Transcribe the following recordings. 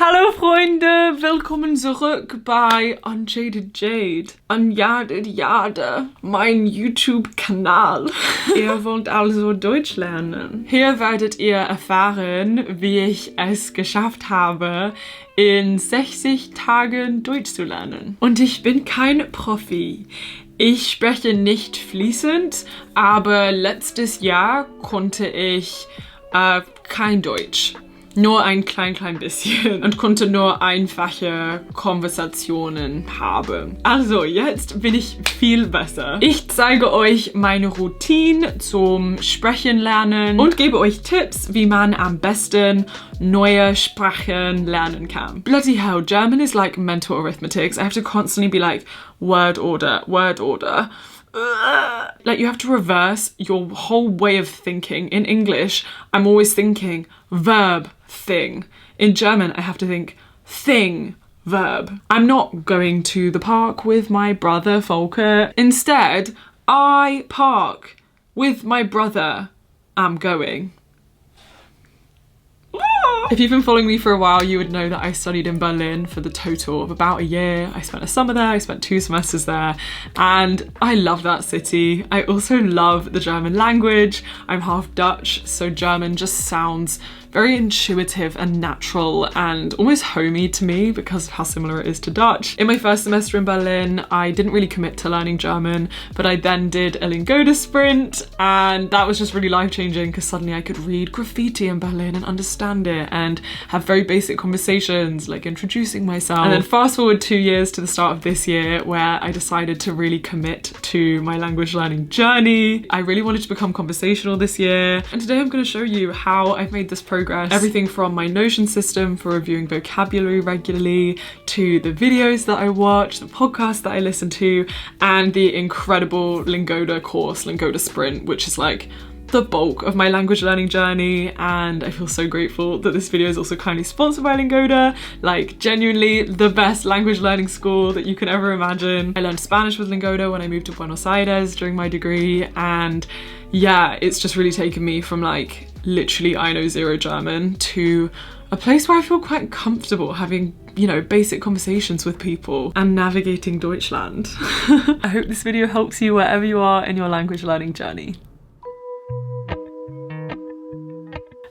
Hallo Freunde, willkommen zurück bei UnJadedjade. UnJadedjade, mein YouTube-Kanal. Ihr wollt also Deutsch lernen. Hier werdet ihr erfahren, wie ich es geschafft habe, in 60 Tagen Deutsch zu lernen. Und ich bin kein Profi. Ich spreche nicht fließend, aber letztes Jahr konnte ich kein Deutsch. Nur ein klein bisschen und konnte nur einfache Konversationen haben. Also jetzt bin ich viel besser. Ich zeige euch meine Routine zum Sprechen lernen und gebe euch Tipps, wie man am besten neue Sprachen lernen kann. Bloody hell, German is like mental arithmetic. I have to constantly be like, word order, word order. Like you have to reverse your whole way of thinking. In English, I'm always thinking verb, thing. In German, I have to think thing, verb. I'm not going to the park with my brother Volker. Instead, I park with my brother. I'm going. If you've been following me for a while, you would know that I studied in Berlin for the total of about a year. I spent a summer there, I spent 2 semesters there, and I love that city. I also love the German language. I'm half Dutch, so German just sounds very intuitive and natural and almost homey to me because of how similar it is to Dutch. In my first semester in Berlin, I didn't really commit to learning German, but I then did a Lingoda sprint, and that was just really life-changing because suddenly I could read graffiti in Berlin and understand it and have very basic conversations like introducing myself. And then fast forward 2 years to the start of this year where I decided to really commit to my language learning journey. I really wanted to become conversational this year, and today I'm going to show you how I've made this progress. Everything from my Notion system for reviewing vocabulary regularly, to the videos that I watch, the podcasts that I listen to, and the incredible Lingoda course, Lingoda Sprint, which is like the bulk of my language learning journey. And I feel so grateful that this video is also kindly sponsored by Lingoda, like genuinely the best language learning school that you can ever imagine. I learned Spanish with Lingoda when I moved to Buenos Aires during my degree, and yeah, it's just really taken me from like literally I know zero German to a place where I feel quite comfortable having, you know, basic conversations with people and navigating Deutschland. I hope this video helps you wherever you are in your language learning journey.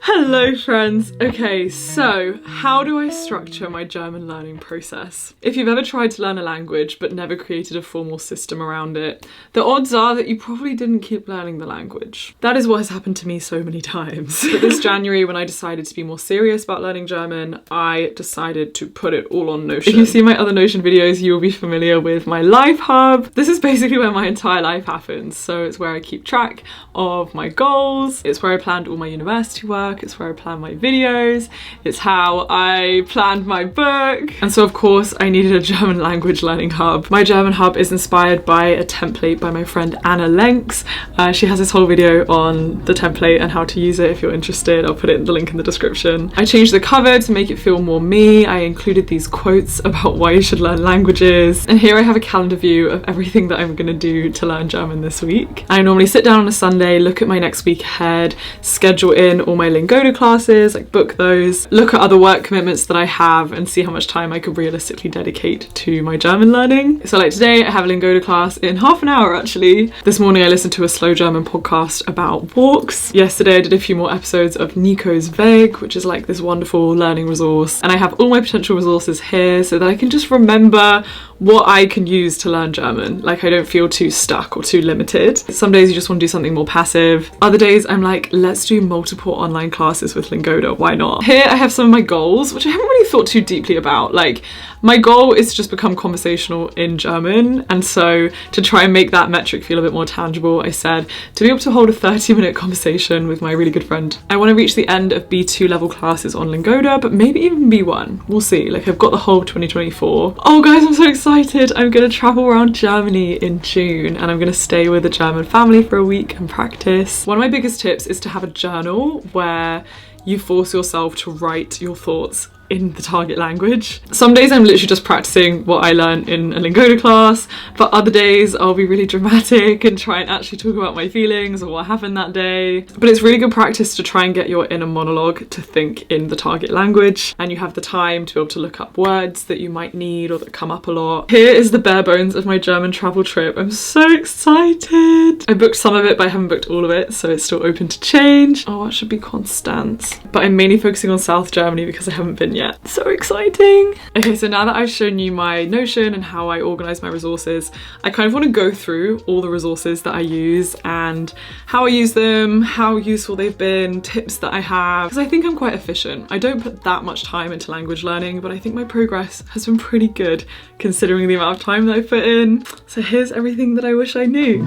Hello friends! Okay, so how do I structure my German learning process? If you've ever tried to learn a language but never created a formal system around it, the odds are that you probably didn't keep learning the language. That is what has happened to me so many times. But this January, when I decided to be more serious about learning German, I decided to put it all on Notion. If you see my other Notion videos, you will be familiar with my life hub. This is basically where my entire life happens. So it's where I keep track of my goals. It's where I planned all my university work. It's where I plan my videos. It's how I planned my book. And so of course I needed a German language learning hub. My German hub is inspired by a template by my friend Anna Lenks. She has this whole video on the template and how to use it if you're interested. I'll put it in the link in the description. I changed the cover to make it feel more me. I included these quotes about why you should learn languages. And here I have a calendar view of everything that I'm gonna do to learn German this week. I normally sit down on a Sunday, look at my next week ahead, schedule in all my Lingoda classes, like book those, look at other work commitments that I have and see how much time I could realistically dedicate to my German learning. So like today I have a Lingoda class in half an hour actually. This morning I listened to a slow German podcast about walks. Yesterday I did a few more episodes of Nico's Weg, which is like this wonderful learning resource, and I have all my potential resources here so that I can just remember what I can use to learn German. Like I don't feel too stuck or too limited. Some days you just want to do something more passive. Other days I'm like, let's do multiple online classes with Lingoda, why not? Here I have some of my goals, which I haven't really thought too deeply about. Like my goal is to just become conversational in German, and so to try and make that metric feel a bit more tangible, I said to be able to hold a 30-minute conversation with my really good friend. I want to reach the end of B2 level classes on Lingoda, but maybe even B1. We'll see. Like I've got the whole 2024. Oh guys, I'm so excited. I'm gonna travel around Germany in June, and I'm gonna stay with a German family for a week and practice. One of my biggest tips is to have a journal where you force yourself to write your thoughts in the target language. Some days I'm literally just practicing what I learned in a Lingoda class, but other days I'll be really dramatic and try and actually talk about my feelings or what happened that day. But it's really good practice to try and get your inner monologue to think in the target language, and you have the time to be able to look up words that you might need or that come up a lot. Here is the bare bones of my German travel trip. I'm so excited. I booked some of it, but I haven't booked all of it, so it's still open to change. Oh, it should be Constance. But I'm mainly focusing on South Germany because I haven't been yet. So exciting. Okay, so now that I've shown you my Notion and how I organize my resources, I kind of want to go through all the resources that I use and how I use them, how useful they've been, tips that I have, because I think I'm quite efficient. I don't put that much time into language learning, but I think my progress has been pretty good considering the amount of time that I put in. So here's everything that I wish I knew.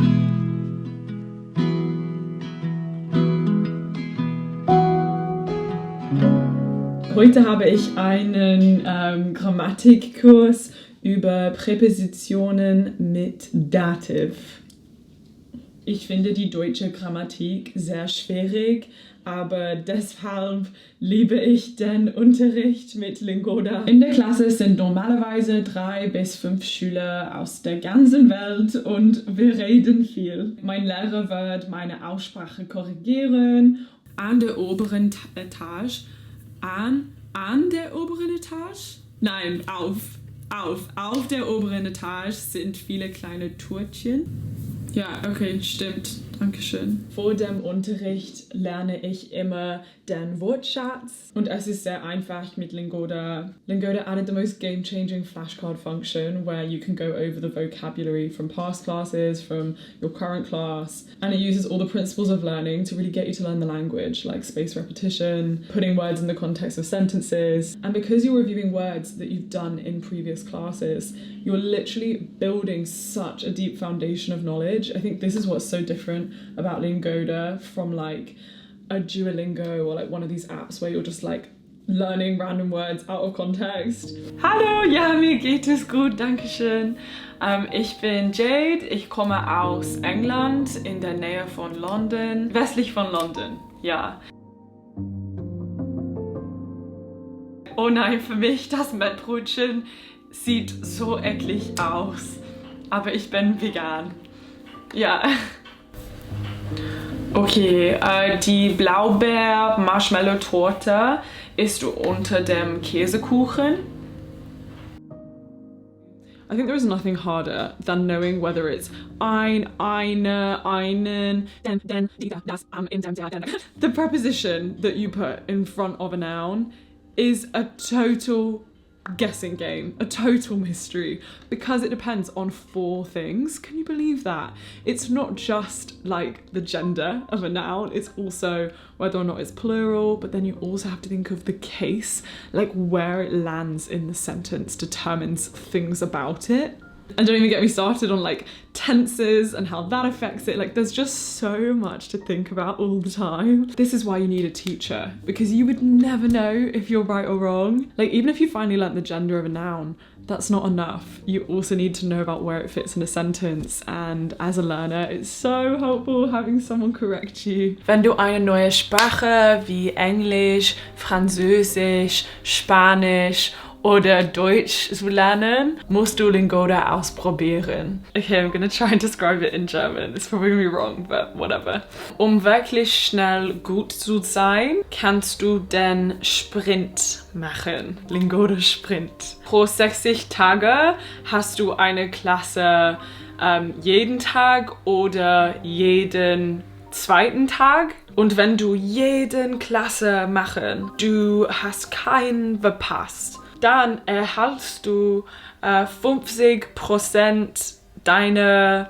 Heute habe ich einen Grammatikkurs über Präpositionen mit Dativ. Ich finde die deutsche Grammatik sehr schwierig, aber deshalb liebe ich den Unterricht mit Lingoda. In der Klasse sind normalerweise 3 bis 5 Schüler aus der ganzen Welt und wir reden viel. Mein Lehrer wird meine Aussprache korrigieren. An der oberen Etage. An der oberen Etage? Nein, auf der oberen Etage sind viele kleine Türchen. Ja, okay, stimmt. Dankeschön. Vor dem Unterricht lerne ich immer den Wortschatz und es ist sehr einfach mit Lingoda. Lingoda added the most game-changing flashcard function where you can go over the vocabulary from past classes, from your current class, and it uses all the principles of learning to really get you to learn the language, like spaced repetition, putting words in the context of sentences. And because you're reviewing words that you've done in previous classes, you're literally building such a deep foundation of knowledge. I think this is what's so different about Lingoda from like a Duolingo or like one of these apps where you're just like learning random words out of context. Hallo, ja, mir geht es gut, dankeschön. Ich bin Jade, ich komme aus England, in der Nähe von London, westlich von London, ja. Oh nein, für mich das Mettbrötchen sieht so eklig aus, aber ich bin vegan. Ja. Okay, die Blaubeer-Marshmallow-Torte isst du unter dem Käsekuchen. I think there is nothing harder than knowing whether it's ein, eine, einen, den, die, das, in dem, der. The preposition that you put in front of a noun is a total guessing game, a total mystery, because it depends on 4 things. Can you believe that? It's not just like the gender of a noun, it's also whether or not it's plural, but then you also have to think of the case, like where it lands in the sentence determines things about it. And don't even get me started on like tenses and how that affects it. Like there's just so much to think about all the time. This is why you need a teacher, because you would never know if you're right or wrong. Like even if you finally learnt the gender of a noun, that's not enough. You also need to know about where it fits in a sentence, and as a learner it's so helpful having someone correct you. Wenn du eine neue Sprache wie Englisch, Französisch, Spanisch oder Deutsch zu lernen, musst du Lingoda ausprobieren. Okay, I'm gonna try and describe it in German. It's probably gonna be wrong, but whatever. Um wirklich schnell gut zu sein, kannst du den Sprint machen. Lingoda Sprint. Pro 60 Tage hast du eine Klasse jeden Tag oder jeden zweiten Tag. Und wenn du jeden Klasse machen, du hast keinen verpasst, dann erhältst du 50% deiner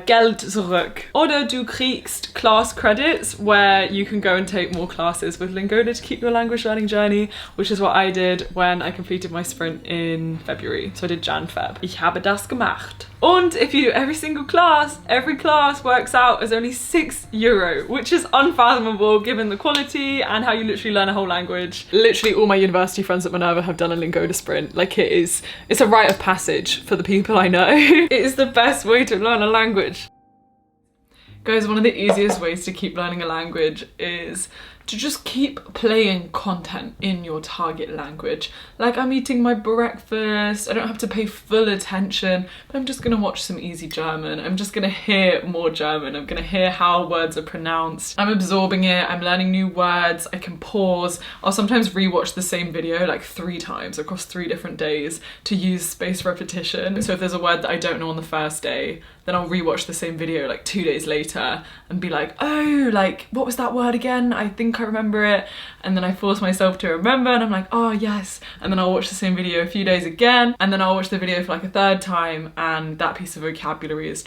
Geld zurück. Oder du kriegst class credits where you can go and take more classes with Lingoda to keep your language learning journey, which is what I did when I completed my sprint in February. So I did Jan-Feb. Ich habe das gemacht. Und if you do every single class, every class works out as only €6, which is unfathomable given the quality and how you literally learn a whole language. Literally all my university friends at Minerva have done a Lingoda sprint. Like it's a rite of passage for the people I know. It is the best way to learn a language. Guys, one of the easiest ways to keep learning a language is to just keep playing content in your target language. Like, I'm eating my breakfast, I don't have to pay full attention, but I'm just gonna watch some easy German. I'm just gonna hear more German. I'm gonna hear how words are pronounced. I'm absorbing it, I'm learning new words, I can pause. I'll sometimes rewatch the same video like 3 times across 3 different days to use spaced repetition. So if there's a word that I don't know on the first day, then I'll rewatch the same video like 2 days later and be like, oh, like, what was that word again? I think I remember it. And then I force myself to remember and I'm like, oh yes. And then I'll watch the same video a few days again. And then I'll watch the video for like a 3rd time and that piece of vocabulary is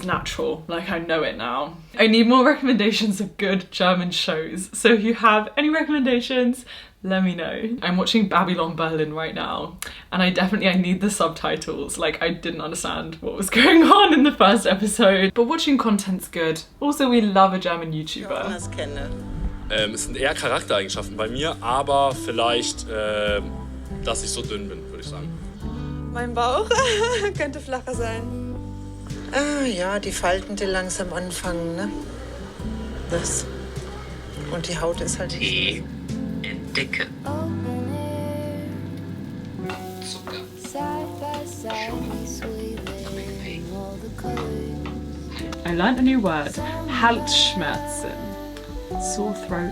natural. Like, I know it now. I need more recommendations of good German shows. So if you have any recommendations, let me know. I'm watching Babylon Berlin right now and I need the subtitles. Like, I didn't understand what was going on in the first episode, but watching content's good. Also, we love a German YouTuber. Es sind eher Charaktereigenschaften bei mir, aber vielleicht, dass ich so dünn bin, würde ich sagen. Mein Bauch könnte flacher sein. Ah ja, die Falten, die langsam anfangen, ne? Das. Und die Haut ist halt Tee in Dicke. Zucker. I learned a new word. Halsschmerzen. Sore throat.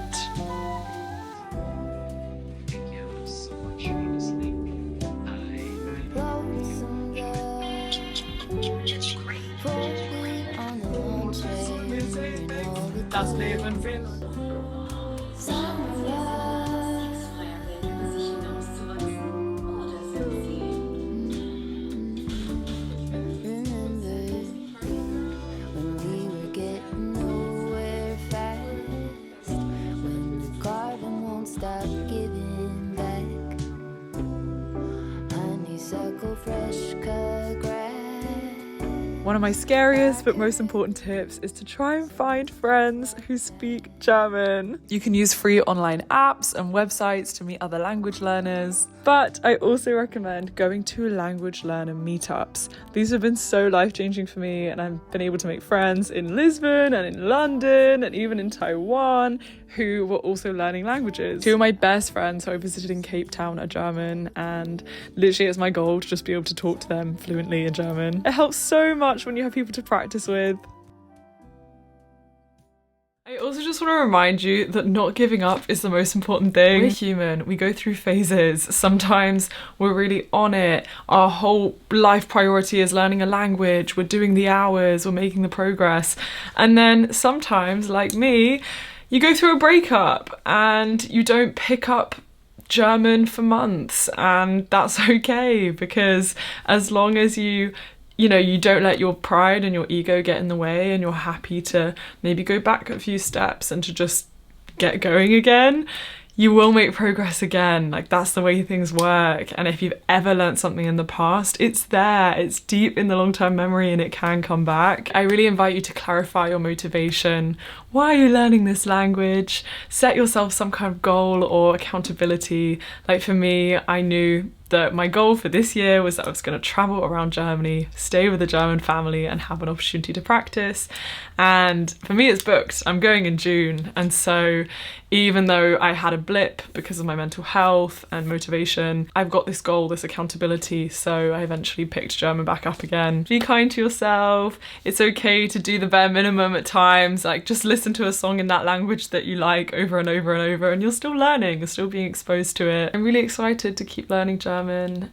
Das Leben will. One of my scariest but most important tips is to try and find friends who speak German. You can use free online apps and websites to meet other language learners, but I also recommend going to language learner meetups. These have been so life-changing for me and I've been able to make friends in Lisbon and in London and even in Taiwan who were also learning languages. 2 of my best friends who I visited in Cape Town are German and literally it's my goal to just be able to talk to them fluently in German. It helps so much when you have people to practice with. I also just want to remind you that not giving up is the most important thing. We're human, we go through phases. Sometimes we're really on it. Our whole life priority is learning a language, we're doing the hours, we're making the progress. And then sometimes, like me, you go through a breakup and you don't pick up German for months, and that's okay, because as long as you don't let your pride and your ego get in the way and you're happy to maybe go back a few steps and to just get going again, you will make progress again. Like, that's the way things work. And if you've ever learned something in the past, it's there, it's deep in the long-term memory and it can come back. I really invite you to clarify your motivation. Why are you learning this language? Set yourself some kind of goal or accountability. Like, for me, I knew that my goal for this year was that I was going to travel around Germany, stay with a German family and have an opportunity to practice. And for me, it's booked. I'm going in June. And so even though I had a blip because of my mental health and motivation, I've got this goal, this accountability. So I eventually picked German back up again. Be kind to yourself. It's okay to do the bare minimum at times. Like, just listen to a song in that language that you like over and over and over, and you're still learning, you're still being exposed to it. I'm really excited to keep learning German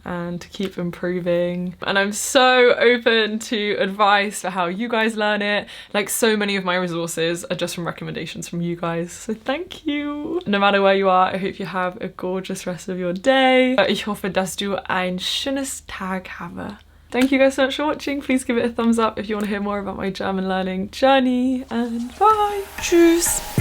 and to keep improving. And I'm so open to advice for how you guys learn it. Like, so many of my resources are just from recommendations from you guys. So thank you. No matter where you are, I hope you have a gorgeous rest of your day. Ich hoffe, dass du ein schönes Tag habe. Thank you guys so much for watching. Please give it a thumbs up if you want to hear more about my German learning journey, and bye. Tschüss.